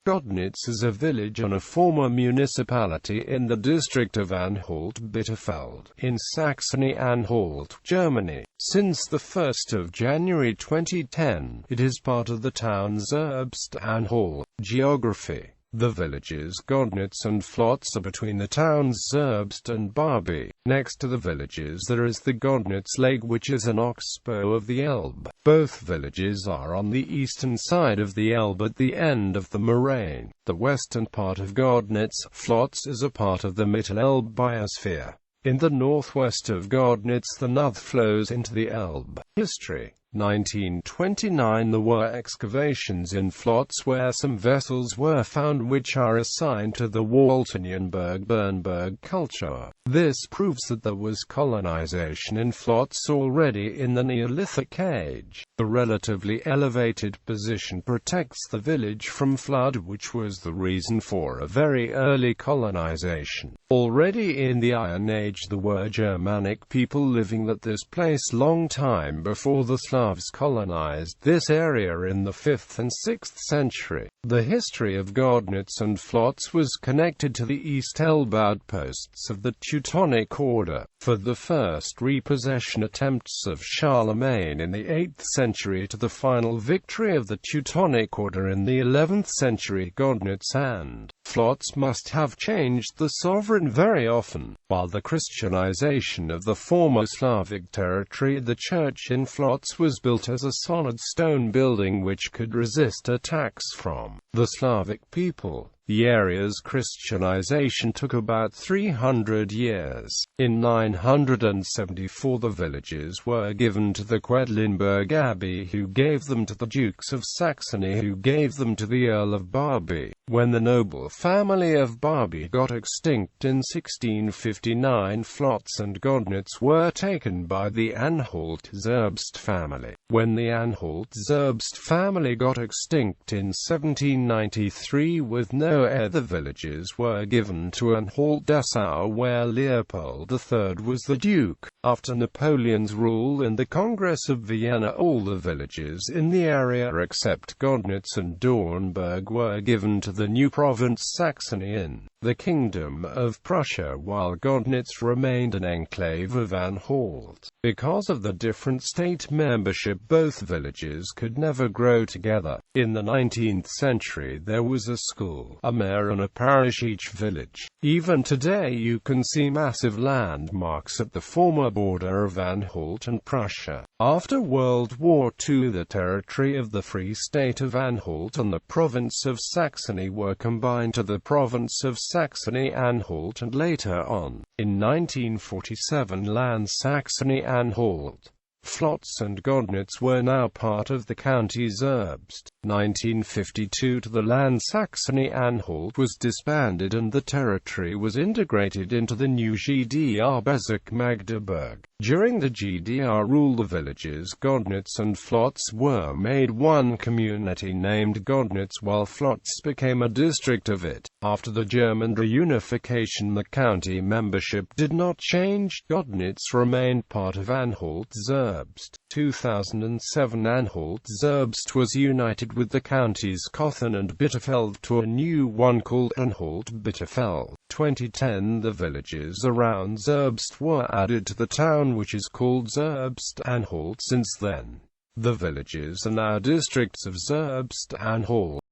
Gödnitz is a village and a former municipality in the district of Anhalt-Bitterfeld, in Saxony-Anhalt, Germany. Since 1 January 2010, it is part of the town Zerbst, Anhalt. Geography. The villages Gödnitz and Schwarzer are between the towns Zerbst and Barbie. Next to the villages there is the Gödnitz Lake, which is an oxbow of the Elbe. Both villages are on the eastern side of the Elbe at the end of the moraine. The western part of Gödnitz, Schwarzer, is a part of the Mittelelbe biosphere. In the northwest of Gödnitz the Nuth flows into the Elbe. History. 1929 There were excavations in Schwarzer where some vessels were found which are assigned to the Waltenienberg-Bernburg culture. This proves that there was colonization in Schwarzer already in the Neolithic age. The relatively elevated position protects the village from flood, which was the reason for a very early colonization. Already in the Iron Age there were Germanic people living at this place long time before the Slavs colonized this area in the 5th and 6th century. The history of Gödnitz and Schwarzer was connected to the East Elbe outposts of the Teutonic Order. For the first repossession attempts of Charlemagne in the 8th century to the final victory of the Teutonic Order in the 11th century, Gödnitz and Schwarzer must have changed the sovereign very often. While the Christianization of the former Slavic territory, the church in Schwarzer was built as a solid stone building which could resist attacks from the Slavic people. The area's Christianization took about 300 years. In 974 the villages were given to the Quedlinburg Abbey, who gave them to the Dukes of Saxony, who gave them to the Earl of Barbie. When the noble family of Barbie got extinct in 1659, Schwarzer and Gödnitz were taken by the Anhalt-Zerbst family. When the Anhalt-Zerbst family got extinct in 1793 with no heir, the villages were given to Anhalt-Dessau, where Leopold III was the duke. After Napoleon's rule in the Congress of Vienna, all the villages in the area except Gödnitz and Dornburg were given to the new province Saxony in the Kingdom of Prussia, while Gödnitz remained an enclave of Anhalt. Because of the different state membership, both villages could never grow together. In the 19th century there was a school, a mayor and a parish each village. Even today you can see massive landmarks at the former border of Anhalt and Prussia. After World War II, the territory of the Free State of Anhalt and the province of Saxony were combined to the province of Saxony-Anhalt, and later on, in 1947, land Saxony-Anhalt. Schwarzer and Gödnitz were now part of the county Zerbst. 1952 to the land Saxony-Anhalt was disbanded and the territory was integrated into the new GDR Bezirk Magdeburg. During the GDR rule, the villages Gödnitz and Schwarzer were made one community named Gödnitz, while Schwarzer became a district of it. After the German reunification, the county membership did not change. Gödnitz remained part of Anhalt-Zerbst. 2007 Anhalt-Zerbst was united with the counties Cothen and Bitterfeld to a new one called Anhalt-Bitterfeld. 2010 the villages around Zerbst were added to the town, which is called Zerbst-Anhalt since then. The villages are now districts of Zerbst-Anhalt.